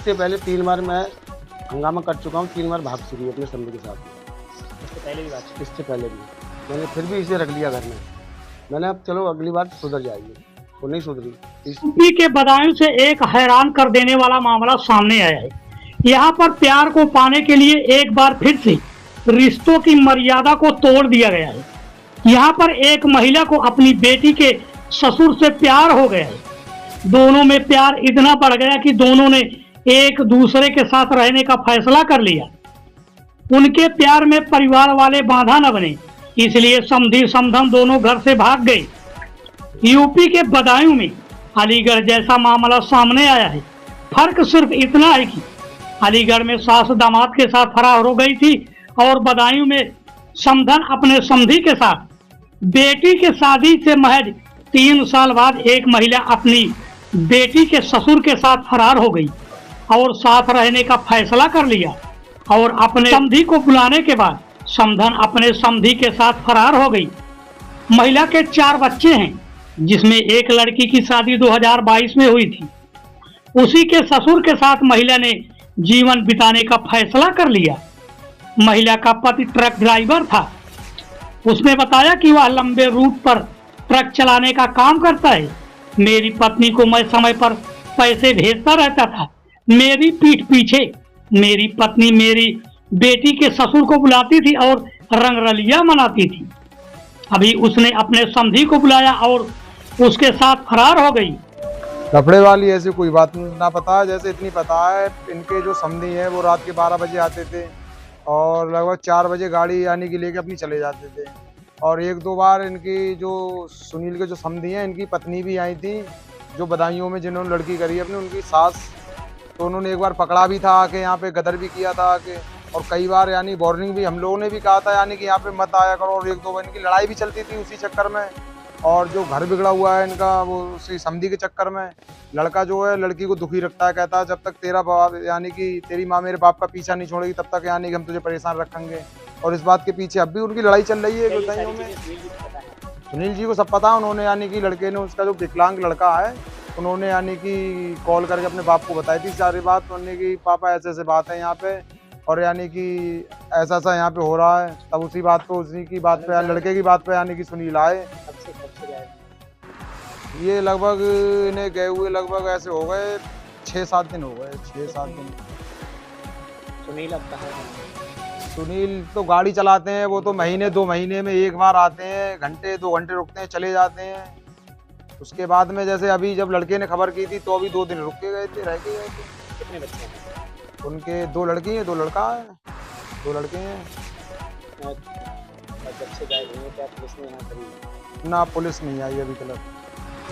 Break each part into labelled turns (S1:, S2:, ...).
S1: इससे पहले 3 बार मैं हंगामा कर चुका हूँ, 3 बार भाग चुकी है अपने समधी के साथ।
S2: इससे पहले भी बात
S1: इससे पहले भी मैंने फिर भी इसे रख लिया घर में। मैंने अब चलो अगली बार सुधर जाएगी, वो नहीं सुधरी।
S3: यूपी के बदायूं से एक हैरान कर देने वाला मामला सामने आया है। यहाँ पर प्यार को पाने के लिए एक बार फिर से रिश्तों की मर्यादा को तोड़ दिया गया है। यहाँ पर एक महिला को अपनी बेटी के ससुर से प्यार हो गया है। दोनों में प्यार इतना बढ़ गया कि दोनों ने एक दूसरे के साथ रहने का फैसला कर लिया। उनके प्यार में परिवार वाले बाधा न बने, इसलिए समधी समधन दोनों घर से भाग गए। यूपी के बदायूं में अलीगढ़ जैसा मामला सामने आया है। फर्क सिर्फ इतना है कि अलीगढ़ में सास दामाद के साथ फरार हो गई थी और बदायूं में समधन अपने समधी के साथ। बेटी के शादी से महज 3 साल बाद एक महिला अपनी बेटी के ससुर के साथ फरार हो गई और साथ रहने का फैसला कर लिया और अपने समधी को बुलाने के बाद समधन अपने समधी के साथ फरार हो गई। महिला के 4 बच्चे हैं, जिसमें एक लड़की की शादी 2022 में हुई थी। उसी के ससुर के साथ महिला ने जीवन बिताने का फैसला कर लिया। महिला का पति ट्रक ड्राइवर था। उसने बताया कि वह लंबे रूट पर ट्रक चलाने का काम करता है। मेरी पत्नी को मैं समय पर पैसे भेजता रहता था। मेरी पीठ पीछे मेरी पत्नी मेरी बेटी के ससुर को बुलाती थी और रंगरलिया मनाती थी। अभी उसने अपने समधी को बुलाया और उसके साथ फरार हो गई।
S4: लफड़े वाली ऐसी कोई बात ना पता है, जैसे इतनी पता है इनके जो समधी हैं वो रात के 12 बजे आते थे और लगभग 4 बजे गाड़ी यानी कि लेके अपनी चले जाते थे। और 1-2 बार इनकी जो सुनील के जो समधी हैं इनकी पत्नी भी आई थी, जो बदायूं में जिन्होंने लड़की करी अपनी उनकी सास, तो उन्होंने एक बार पकड़ा भी था आके, यहाँ पे गदर भी किया था आके। और कई बार यानी वार्निंग भी हम लोगों ने भी कहा था यानी कि यहाँ पे मत आया करो। और 1-2 बार इनकी लड़ाई भी चलती थी उसी चक्कर में। और जो घर बिगड़ा हुआ है इनका वो उसी समधी के चक्कर में। लड़का जो है लड़की को दुखी रखता है, कहता है जब तक तेरा बाप यानी कि तेरी माँ मेरे बाप का पीछा नहीं छोड़ेगी तब तक यानी कि हम तुझे परेशान रखेंगे। और इस बात के पीछे अब भी उनकी लड़ाई चल रही है बदायूं में। सुनील जी को सब पता है, उन्होंने यानी कि लड़के ने उसका जो विकलांग लड़का है उन्होंने यानी कि कॉल करके अपने बाप को बताई थी सारी बात। उन्होंने कि पापा ऐसे ऐसे बात है यहाँ पे और यानी कि ऐसा ऐसा यहाँ पे हो रहा है। तब उसी बात पे उसी की बात पे लड़के की बात पे यानी कि सुनील आए। ये लगभग इन्हें गए हुए लगभग ऐसे हो गए 6-7 दिन हो गए, 6-7 दिन।
S2: सुनील अब कहाँ है?
S4: सुनील तो गाड़ी चलाते हैं, वो तो महीने 2 महीने में एक बार आते हैं, घंटे 2 घंटे रुकते हैं चले जाते हैं। उसके बाद में जैसे अभी जब लड़के ने खबर की थी तो अभी 2 दिन रुक के गए थे, रह के गए थे।
S2: कितने बच्चे हैं?
S4: उनके 2 लड़की हैं, 2 लड़का है, 2 लड़के हैं।
S2: और जब से गए हुए क्या पुलिस ने यहाँ करी?
S4: ना पुलिस नहीं आई अभी तक।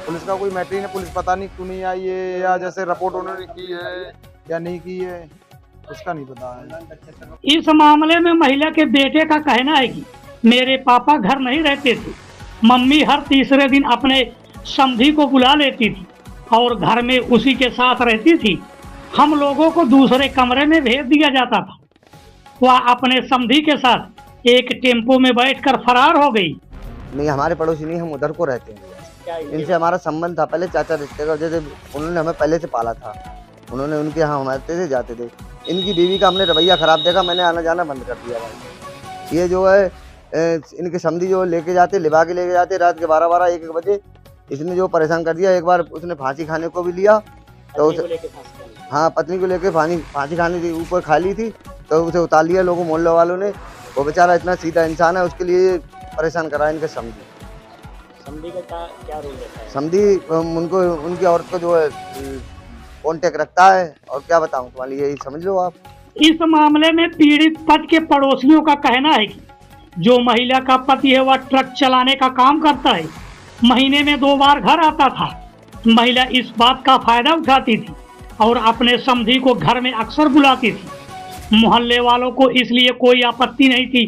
S4: पुलिस का कोई मैटर ही नहीं, पुलिस पता नहीं क्यों नहीं आई है, या जैसे रिपोर्ट उन्होंने की है या नहीं की है उसका नहीं पता है।
S3: इस मामले में महिला के बेटे का कहना है कि मेरे पापा घर नहीं रहते थे। मम्मी हर तीसरे दिन अपने समधी को बुला लेती थी और घर में उसी के साथ रहती थी। हम लोगों को दूसरे कमरे में भेज दिया जाता था। वह अपने समधी के साथ एक टेम्पो में बैठकर फरार हो गई।
S5: नहीं, हमारे पड़ोसी नहीं, हम उधर को रहते हैं। इनसे हमारा संबंध था पहले, चाचा रिश्ते का। जैसे उन्होंने हमें पहले से पाला था, उन्होंने उनके यहाँ हम आते थे जाते थे। इनकी बीवी का हमने रवैया खराब देखा, मैंने आना जाना बंद कर दिया भाई। ये जो है इनके समधी जो लेके जाते, लिवा के लेके जाते रात के 12-12 1-1 बजे। इसने जो परेशान कर दिया, एक बार उसने फांसी खाने को भी लिया तो हाँ पत्नी को लेके फांसी खाने की ऊपर खा ली थी तो उसे उतार लिया लोगों मोहल्ले वालों ने। वो बेचारा इतना सीधा इंसान है, उसके लिए परेशान करा इनके समधी।
S2: समधी का क्या रोल रहता है?
S5: समधी उनको उनकी औरत को जो है कॉन्टेक्ट रखता है और क्या बताऊँ तुम्हारे लिए, यही समझ लो आप।
S3: इस मामले में पीड़ित पति के पड़ोसियों का कहना है कि जो महिला का पति है वह ट्रक चलाने का काम करता है। महीने में 2 बार घर आता था। महिला इस बात का फायदा उठाती थी और अपने समधी को घर में अक्सर बुलाती थी। मोहल्ले वालों को इसलिए कोई आपत्ति नहीं थी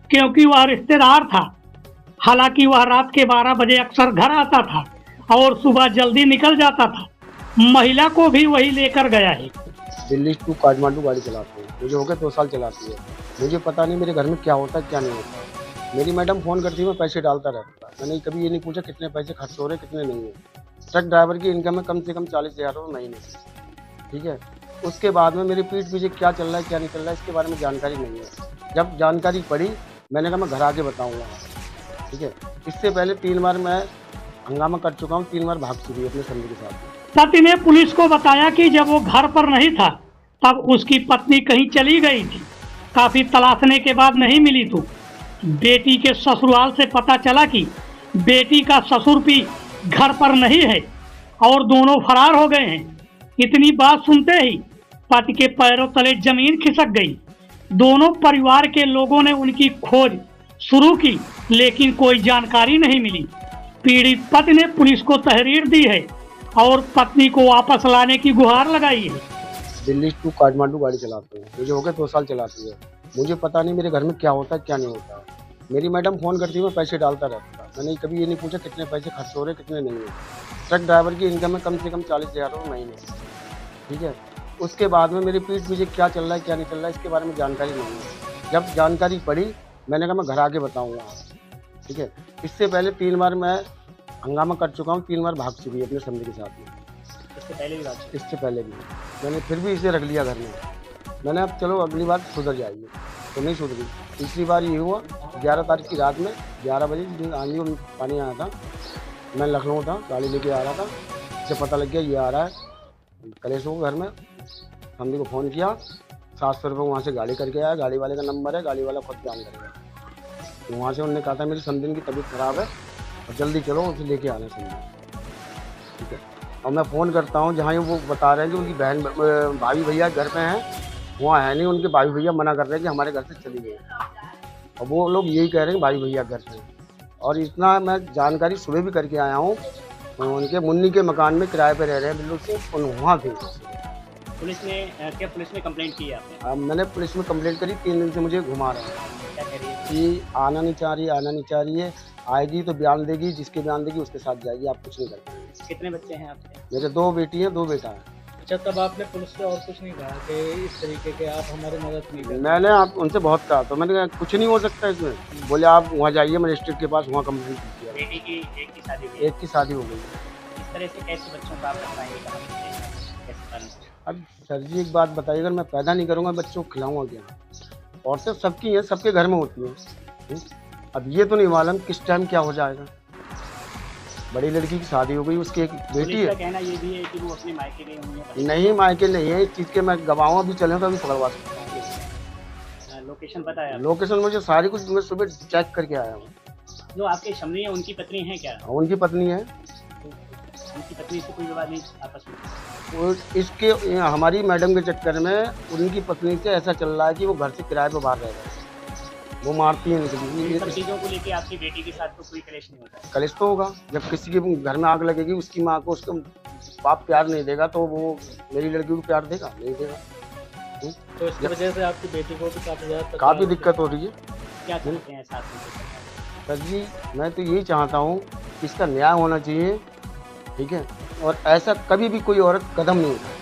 S3: क्योंकि वह रिश्तेदार था। हालांकि वह रात के 12 बजे अक्सर घर आता था और सुबह जल्दी निकल जाता था। महिला को भी वही लेकर गया है।
S1: दिल्ली टू काठमांडू गाड़ी चलाती है, मुझे हो गए 2 साल चलाती है। मुझे पता नहीं मेरे घर में क्या होता है क्या नहीं होता। मेरी मैडम फ़ोन करती है, मैं पैसे डालता रहता। मैंने कभी ये नहीं पूछा कितने पैसे खर्च हो रहे कितने नहीं है। ट्रक ड्राइवर की इनकम है कम से कम 40,000 रुपये महीने, ठीक है। उसके बाद में मेरी पीठ पीछे क्या चल रहा है क्या नहीं चल रहा है इसके बारे में जानकारी नहीं है। जब जानकारी पड़ी मैंने कहा मैं घर आके बताऊंगा, ठीक है। इससे पहले 3 बार मैं हंगामा कर चुका हूँ, 3 बार भाग चुकी है अपने समझ के साथ।
S3: पति ने पुलिस को बताया कि जब वो घर पर नहीं था तब उसकी पत्नी कहीं चली गई थी। काफी तलाशने के बाद नहीं मिली तो बेटी के ससुराल से पता चला कि बेटी का ससुर भी घर पर नहीं है और दोनों फरार हो गए हैं। इतनी बात सुनते ही पति के पैरों तले जमीन खिसक गई। दोनों परिवार के लोगों ने उनकी खोज शुरू की लेकिन कोई जानकारी नहीं मिली। पीड़ित पति ने पुलिस को तहरीर दी है और पत्नी को वापस लाने की गुहार लगाई है।
S1: दिल्ली टू काठमांडू गाड़ी चलाते हैं, मुझे हो गए 2 साल चलाती है। मुझे पता नहीं मेरे घर में क्या होता है क्या नहीं होता है। मेरी मैडम फ़ोन करती है, मैं पैसे डालता रहता था। मैंने कभी ये नहीं पूछा कितने पैसे खर्च हो रहे कितने नहीं है। ट्रक ड्राइवर की इनकम है कम से कम 40,000 रुपये महीने, ठीक है। उसके बाद में मेरी पीठ पीछे क्या चल रहा है क्या नहीं चल रहा है इसके बारे में जानकारी नहीं है। जब जानकारी पड़ी मैंने कहा मैं घर आके बताऊँगा, ठीक है। इससे पहले 3 बार मैं हंगामा कर चुका हूँ, 3 बार भाग चुकी है अपने समझ के साथ में।
S2: इससे पहले भी बात
S1: इससे पहले भी मैंने फिर भी इसे रख लिया घर में। मैंने अब चलो अगली बार सुधर जाएगी तो नहीं सुधरी। तीसरी बार ये हुआ 11 तारीख की रात में 11 बजे जिस दिन आंधी और पानी आया था, मैं लखनऊ था, गाड़ी लेके आ रहा था। इससे पता लग गया ये आ रहा है कलेश को घर में। हमने को फ़ोन किया, 700 रुपये वहाँ से गाड़ी करके आया। गाड़ी वाले का नंबर है, गाड़ी वाला खुद जान करेगा। तो वहाँ से उन्होंने कहा था मेरी समदिन की तबीयत ख़राब है और जल्दी चलो उसे लेके आना समझो, ठीक है। और मैं फ़ोन करता हूँ जहाँ वो बता रहे हैं कि उनकी बहन भाभी भैया घर पे हैं, वहाँ है नहीं। उनके भाई भैया मना कर रहे हैं कि हमारे घर से चली गई और वो लोग यही कह रहे हैं भाई भैया घर पे हैं। और इतना मैं जानकारी सुबह भी करके आया हूँ, उनके मुन्नी के मकान में किराए पे रह रहे हैं बिल्लू सिंह, और वहाँ थे।
S2: पुलिस ने क्या पुलिस में कंप्लेंट की है आपने?
S1: मैंने पुलिस में कंप्लेंट करी, 3 दिन से मुझे घुमा रहे हैं
S2: क्या कह रही है?
S1: कि आना नहीं चाह रही है। आएगी तो बयान देगी, जिसके बयान देगी उसके साथ जाएगी, आप कुछ नहीं कर पाएंगे।
S2: कितने बच्चे हैं आपके?
S1: मेरे 2 बेटी हैं 2 बेटा है।
S6: अच्छा, तब आपने पुलिस से और कुछ नहीं कहा कि इस तरीके के आप हमारी मदद नहीं करें?
S1: मैंने आप उनसे बहुत कहा तो मैंने कहा कुछ नहीं हो सकता इसमें। बोले आप वहाँ जाइए मजिस्ट्रेट के पास, वहाँ कंप्लेंट कीजिए।
S2: बेटी की एक की शादी हुई,
S1: एक की शादी हो गई।
S2: इस तरह से कैसे बच्चों को आप बताएंगे कैसे पालन?
S1: अब सर जी एक बात बताइए, अगर मैं पैदा नहीं करूँगा बच्चों को खिलाऊंगा क्या? औरतें सबकी हैं, सबके घर में होती हैं। अब ये तो नहीं मालूम किस टाइम क्या हो जाएगा। बड़ी लड़की की शादी हो गई, उसकी एक बेटी
S2: पुलिस का
S1: है।
S2: कहना ये भी है कि वो अपने मायके गए हुए हैं।
S1: नहीं मायके नहीं है, इस चीज़ के मैं गवाह भी चले तो अभी पकड़वा सकता हूँ।
S2: लोकेशन बताया?
S1: लोकेशन मुझे सारी कुछ मैं सुबह चेक करके आया हूँ।
S2: जो आपके शमनी है उनकी पत्नी है क्या?
S1: उनकी पत्नी है।
S2: उनकी पत्नी से कोई विवाद नहीं आपस में?
S1: वो इसके हमारी मैडम के चक्कर में उनकी पत्नी से ऐसा चल रहा है कि वो घर से किराए पर बाहर रह रहे हैं। वो मारती है
S2: इन सब
S1: इनसे।
S2: चीज़ों को लेके आपकी बेटी के साथ तो कोई कलेश नहीं होता?
S1: कलेश तो होगा, जब किसी के घर में आग लगेगी, उसकी माँ को उसका बाप प्यार नहीं देगा तो वो मेरी लड़की को प्यार देगा? नहीं देगा।
S6: तो इसकी वजह से आपकी बेटी को भी
S1: काफ़ी दिक्कत हो रही है।
S2: क्या चाहते हैं साथ में?
S1: सर जी मैं तो यही चाहता हूँ कि इसका न्याय होना चाहिए, ठीक है। और ऐसा कभी भी कोई औरत कदम नहीं उठाए।